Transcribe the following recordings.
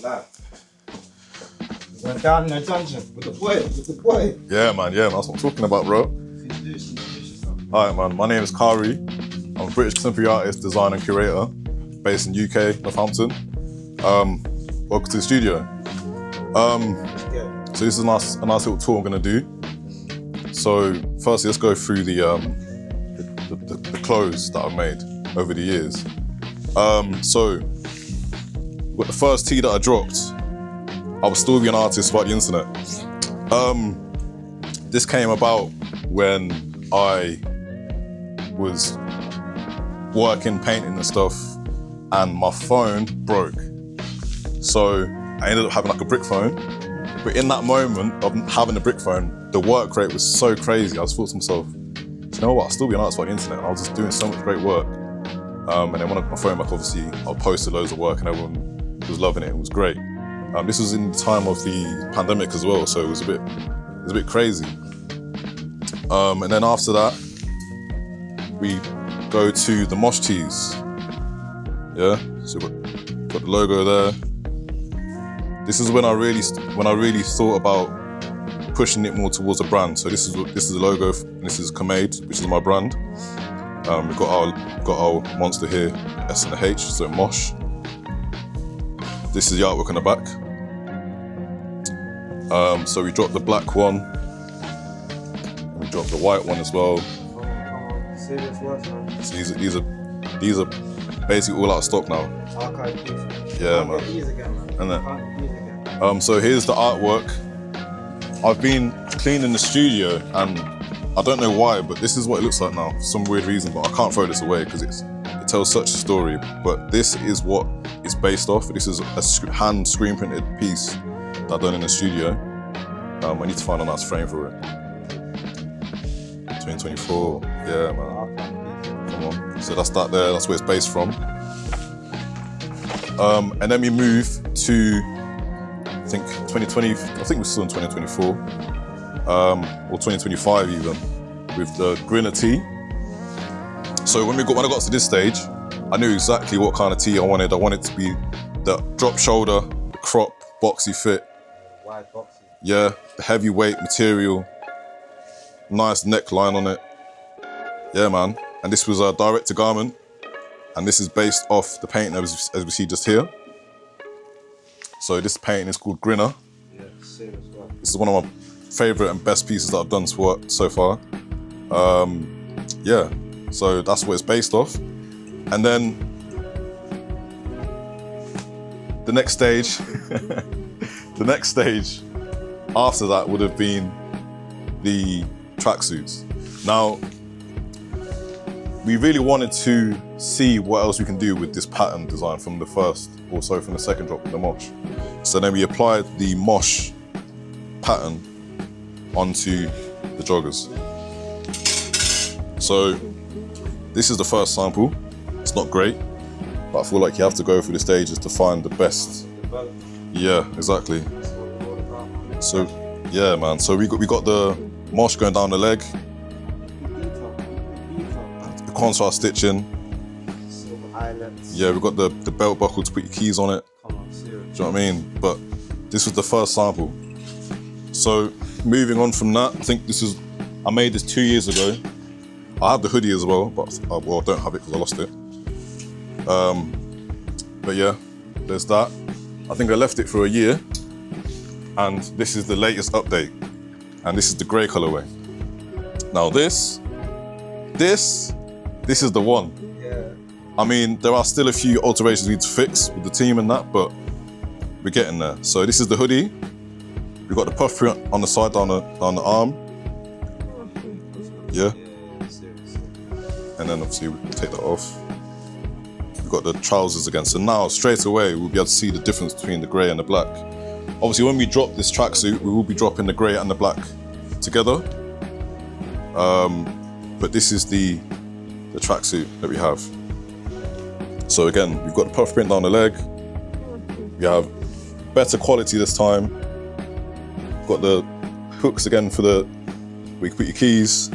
Live. We're going down in a dungeon with the boy. Yeah, man, that's what I'm talking about, bro. Introduce yourself. Alright, man, my name is Khari. I'm a British contemporary artist, designer and curator, based in UK, Northampton. Welcome to the studio. So this is a nice little tour I'm gonna do. So firstly, let's go through the clothes that I've made over the years. So with the first tee that I dropped, I was still be an artist about the internet. This came about when I was working, painting and stuff, and my phone broke. So I ended up having like a brick phone. But in that moment of having a brick phone, the work rate was so crazy. I just thought to myself, you know what, I'll still be an artist about the internet. And I was just doing so much great work. And then when I got my phone back, obviously, I posted loads of work and everyone was loving it. It was great. This was in the time of the pandemic as well, so it was a bit crazy. And then after that, we go to the mosh tees. Yeah, so we've got the logo there. This is when I really thought about pushing it more towards a brand. So this is the logo, and this is Kmtv, which is my brand. We've got our monster here, S and the H, so mosh. This is the artwork on the back. So we dropped the black one, and we dropped the white one as well. Serious words, man. So these are basically all out of stock now. Archive piece. Yeah, man. These again, man. And then, Can't get these again. so here's the artwork. I've been cleaning the studio, and I don't know why, but this is what it looks like now for some weird reason. But I can't throw this away because it tells such a story. But this is what it's based off. This is a hand screen printed piece that I've done in the studio. I need to find a nice frame for it. 2024, yeah, man. Come on. So that's that there. That's where it's based from. And then we move to, I think 2020. I think we're still in 2024, or 2025 even, with the Grinner tee. So when I got to this stage, I knew exactly what kind of tee I wanted. I wanted to be the drop shoulder, the crop, boxy fit. Wide boxy. Yeah, the heavyweight material, nice neckline on it. Yeah, man. And this was a direct to garment, and this is based off the painting as we see just here. So this painting is called Grinner. Yeah, serious work. This is one of my favorite and best pieces that I've done so far. Yeah, so that's what it's based off. And then the next stage, after that would have been the tracksuits. Now, we really wanted to see what else we can do with this pattern design from the second drop of the mosh. So then we applied the mosh pattern onto the joggers. So this is the first sample. It's not great, but I feel like you have to go through the stages to find the best. Yeah, exactly. So, yeah, man. So we got the mosh going down the leg, the contrast stitching. Yeah, we got the belt buckle to put your keys on it. Come on, serious. Do you know what I mean? But this was the first sample. So moving on from that, I think I made this 2 years ago. I have the hoodie as well, but I don't have it because I lost it. But yeah, there's that. I think I left it for a year. And this is the latest update. And this is the grey colorway. Now this is the one. Yeah. I mean, there are still a few alterations we need to fix with the team and that, but we're getting there. So this is the hoodie. We've got the puff print on the side, down the arm. Yeah. And then obviously we take that off. We've got the trousers again. So now straight away, we'll be able to see the difference between the grey and the black. Obviously, when we drop this tracksuit, we will be dropping the grey and the black together. But this is the tracksuit that we have. So again, we've got the puff print down the leg. We have better quality this time. We've got the hooks again for where you put your keys.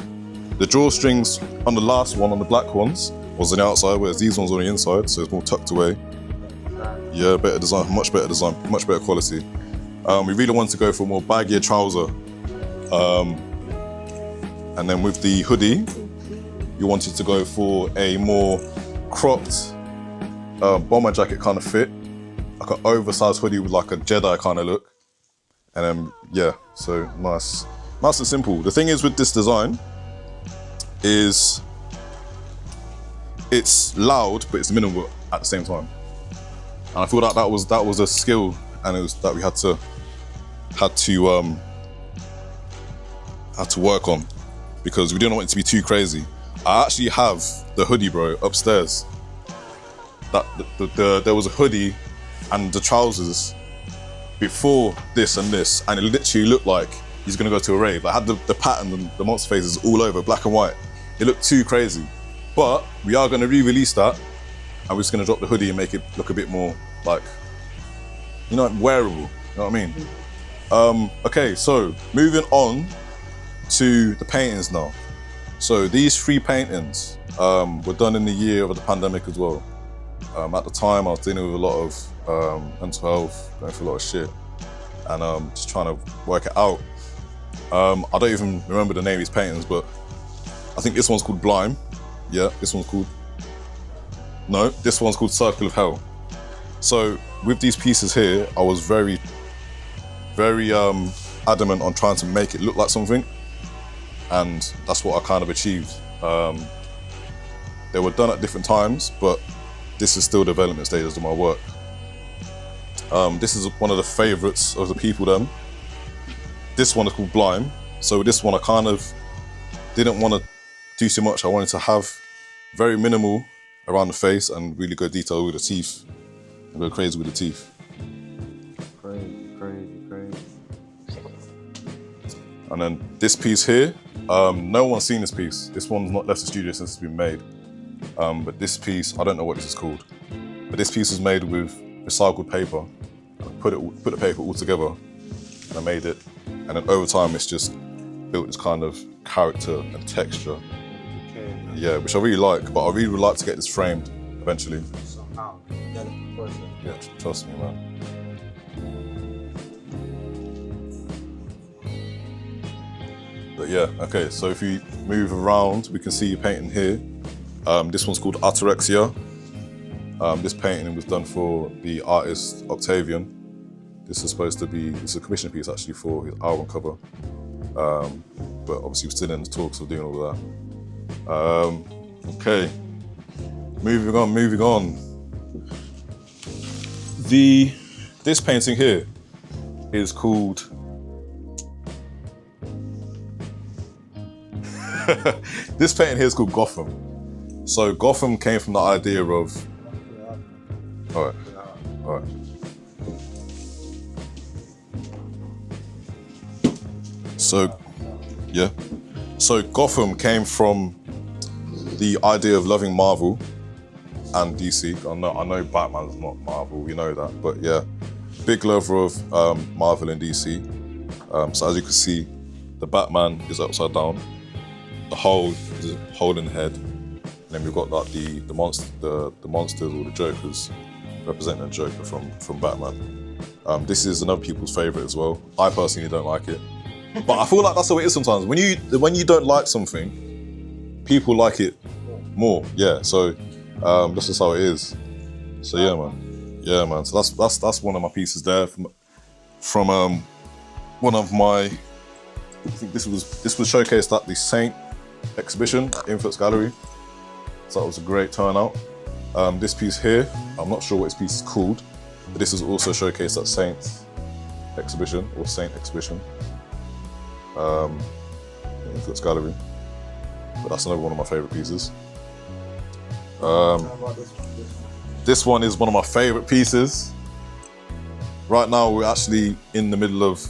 The drawstrings on the last one, on the black ones, was on the outside, whereas these ones are on the inside, so it's more tucked away. Yeah, better design, much better quality. We really wanted to go for a more baggier trouser. And then with the hoodie, you wanted to go for a more cropped bomber jacket kind of fit, like an oversized hoodie with like a Jedi kind of look. And then, yeah, so nice and simple. The thing is with this design is it's loud, but it's minimal at the same time. And I feel like that was a skill, and it was that we had to work on, because we didn't want it to be too crazy. I actually have the hoodie, bro, upstairs. There was a hoodie and the trousers before this, and it literally looked like he's gonna go to a rave. I had the pattern and the monster faces all over, black and white. It looked too crazy. But we are gonna re-release that, and we're just gonna drop the hoodie and make it look a bit more like, wearable, you know what I mean? Okay, so moving on to the paintings now. So these 3 paintings were done in the year of the pandemic as well. At the time, I was dealing with a lot of mental health, going through a lot of shit, and just trying to work it out. I don't even remember the name of these paintings, but I think this one's called Blime. Yeah, this one's called Circle of Hell. So with these pieces here, I was very adamant on trying to make it look like something, and that's what I kind of achieved. They were done at different times, but this is still development stages of my work. This is one of the favorites of the people then. This one is called Blime. So this one I kind of didn't want to do too much. I wanted to have very minimal around the face and really go detail with the teeth and go crazy with the teeth. Crazy. And then this piece here, no one's seen this piece. This one's not left the studio since it's been made. But this piece, I don't know what this is called, but this piece is made with recycled paper. I put the paper all together, and I made it. And then over time, it's just built this kind of character and texture. Okay. Yeah, which I really like, but I really would like to get this framed eventually. Somehow. Yeah, trust me, man. But yeah, okay, so if you move around, we can see your painting here. This one's called Atyrexia. This painting was done for the artist Octavian. This is a commission piece actually for his album cover. But obviously we're still in the talks of doing all that. Okay, moving on. This painting here is called this painting here is called Gotham. So Gotham came from the idea of, all right. So, yeah. So Gotham came from the idea of loving Marvel and DC. I know Batman's not Marvel, we know that, but yeah, big lover of Marvel and DC. So as you can see, the Batman is upside down. The hole is a hole in the head. And then we've got like the monsters or the Jokers representing a Joker from Batman. This is another people's favorite as well. I personally don't like it, but I feel like that's the way it is sometimes. When you don't like something, people like it more. Yeah, so that's just how it is. So yeah, man. So that's one of my pieces there from one of my. I think this was showcased at the Saint exhibition at Influx Gallery. So that was a great turnout. This piece here, I'm not sure what this piece is called, but this is also showcased at Saint's exhibition, or Saint exhibition, Influx Gallery. But that's another one of my favorite pieces. This one is one of my favorite pieces. Right now, we're actually in the middle of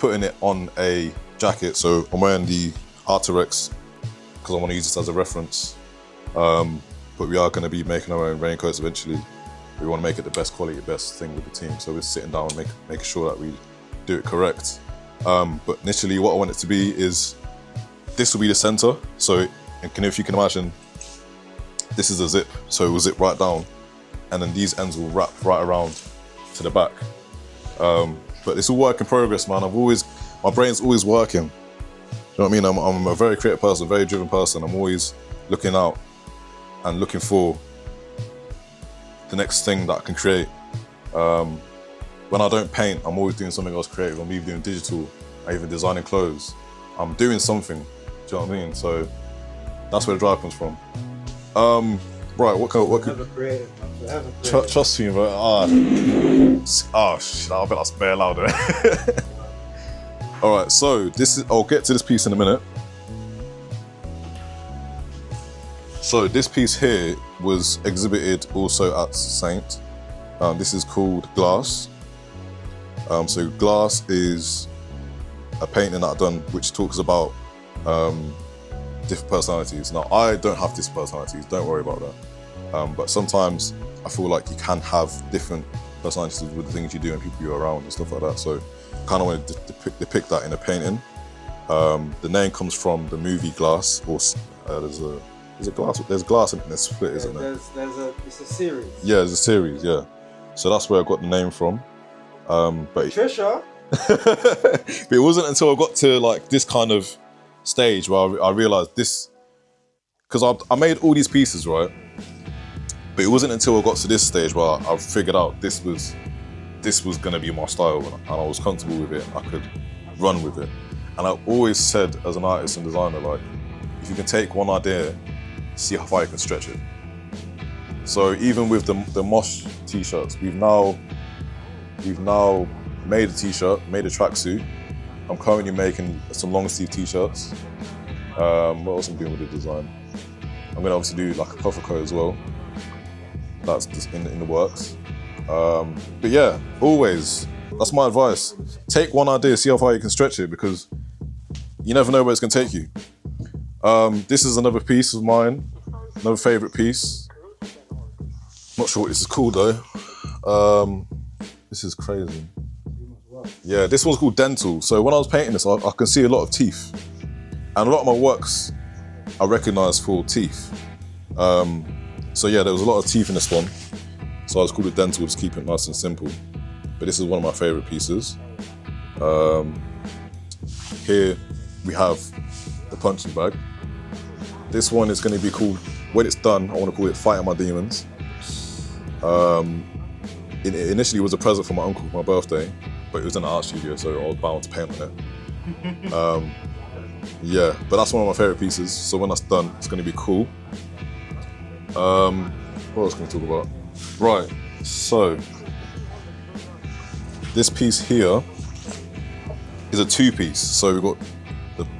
putting it on a jacket. So I'm wearing the Arterex because I want to use this as a reference. But we are going to be making our own raincoats eventually. We want to make it the best quality, best thing with the team. So we're sitting down and making sure that we do it correct. But initially what I want it to be is, this will be the center. So if you can imagine, this is a zip. So it will zip right down. and then these ends will wrap right around to the back. But it's a work in progress, man. My brain's always working. You know what I mean? I'm a very creative person, very driven person. I'm always looking out and looking for the next thing that I can create. When I don't paint, I'm always doing something else creative. I'm either doing digital, I'm even designing clothes. I'm doing something, do you know what I mean? So that's where the drive comes from. Right, what can... Forever creative, man. Forever creative. Trust me, bro. Oh shit, I bet that's bare louder. All right, so I'll get to this piece in a minute. So this piece here was exhibited also at Saint. This is called Glass. So Glass is a painting that I've done which talks about different personalities. Now, I don't have these personalities, don't worry about that. But sometimes I feel like you can have different personalities with the things you do and people you're around and stuff like that. So I kind of wanted to depict that in a painting. The name comes from the movie Glass, or there's glass in it, there's Split, isn't there? It's a series. Yeah, there's a series, yeah. So that's where I got the name from. But Trisha? but it wasn't until I got to like this kind of stage where I realized this, because I made all these pieces, right? But it wasn't until I got to this stage where I figured out this was gonna be my style, and I was comfortable with it, and I could run with it. And I always said, as an artist and designer, like, if you can take one idea, see how far you can stretch it. So even with the Mosh t-shirts, we've now made a t-shirt, made a tracksuit. I'm currently making some long sleeve t-shirts. What else am I doing with the design? I'm gonna obviously do like a puffer coat as well. That's just in the works. But yeah, always, that's my advice. Take one idea, see how far you can stretch it, because you never know where it's gonna take you. This is another piece of mine, another favorite piece. Not sure what this is called though. This is crazy. Yeah, this one's called Dental. So when I was painting this, I can see a lot of teeth. And a lot of my works I recognise for teeth. So yeah, there was a lot of teeth in this one. So I just called it Dental, just keep it nice and simple. But this is one of my favourite pieces. Here we have the punching bag. This one is going to be called, when it's done, I want to call it Fighting My Demons. It initially was a present for my uncle for my birthday, but it was in an art studio, so I was bound to paint on it. Yeah, but that's one of my favourite pieces, so when that's done, it's going to be cool. What else can we talk about? Right, so this piece here is a two-piece. So we've got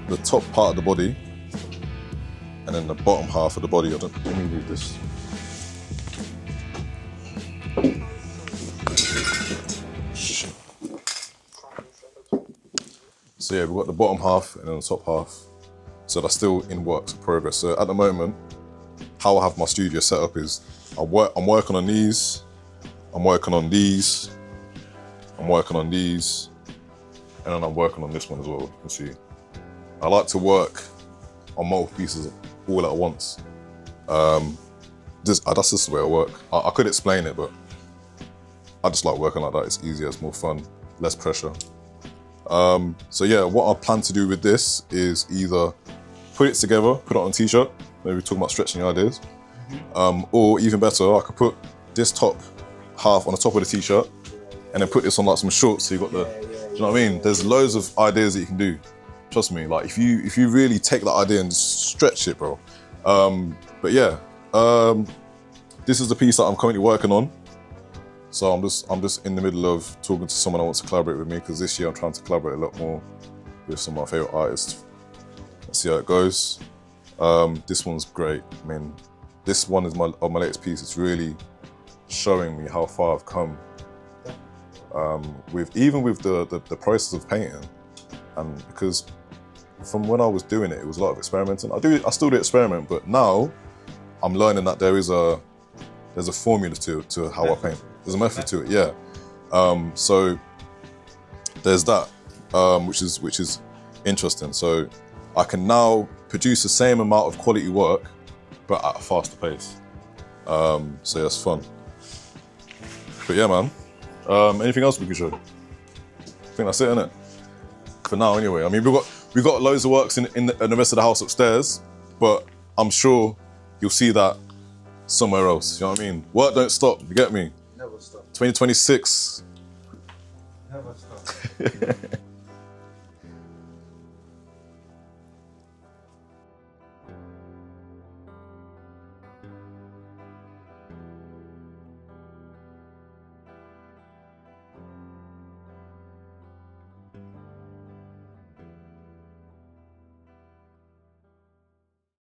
the top part of the body and then the bottom half of the body. Let me move this. So yeah, we've got the bottom half and then the top half. So that's still in works in progress. So at the moment, how I have my studio set up is I'm working on these, I'm working on these, I'm working on these, and then I'm working on this one as well, you can see. I like to work on multiple pieces all at once. That's just the way I work. I could explain it, but I just like working like that. It's easier, it's more fun, less pressure. So yeah, what I plan to do with this is either put it together, put it on a t-shirt, maybe talking about stretching ideas, or even better, I could put this top half on the top of the t-shirt and then put this on like some shorts, so you got the, do you know what I mean? There's loads of ideas that you can do. Trust me, like if you really take that idea and stretch it, bro. But yeah, this is the piece that I'm currently working on. So I'm just in the middle of talking to someone who wants to collaborate with me, because this year I'm trying to collaborate a lot more with some of my favorite artists. Let's see how it goes. This one's great. I mean, this one is my latest piece. It's really showing me how far I've come. Even with the process of painting, and because from when I was doing it, it was a lot of experimenting. I still do experiment, but now I'm learning that there's a formula to how I paint. There's a method to it, yeah. So there's that, which is interesting. So I can now produce the same amount of quality work, but at a faster pace. So that's fun. But yeah, man. Anything else we could show? I think that's it, innit? For now, anyway. I mean, we got loads of works in the rest of the house upstairs, but I'm sure you'll see that somewhere else. You know what I mean? Work don't stop. You get me? Never stop. 2026. Never stop.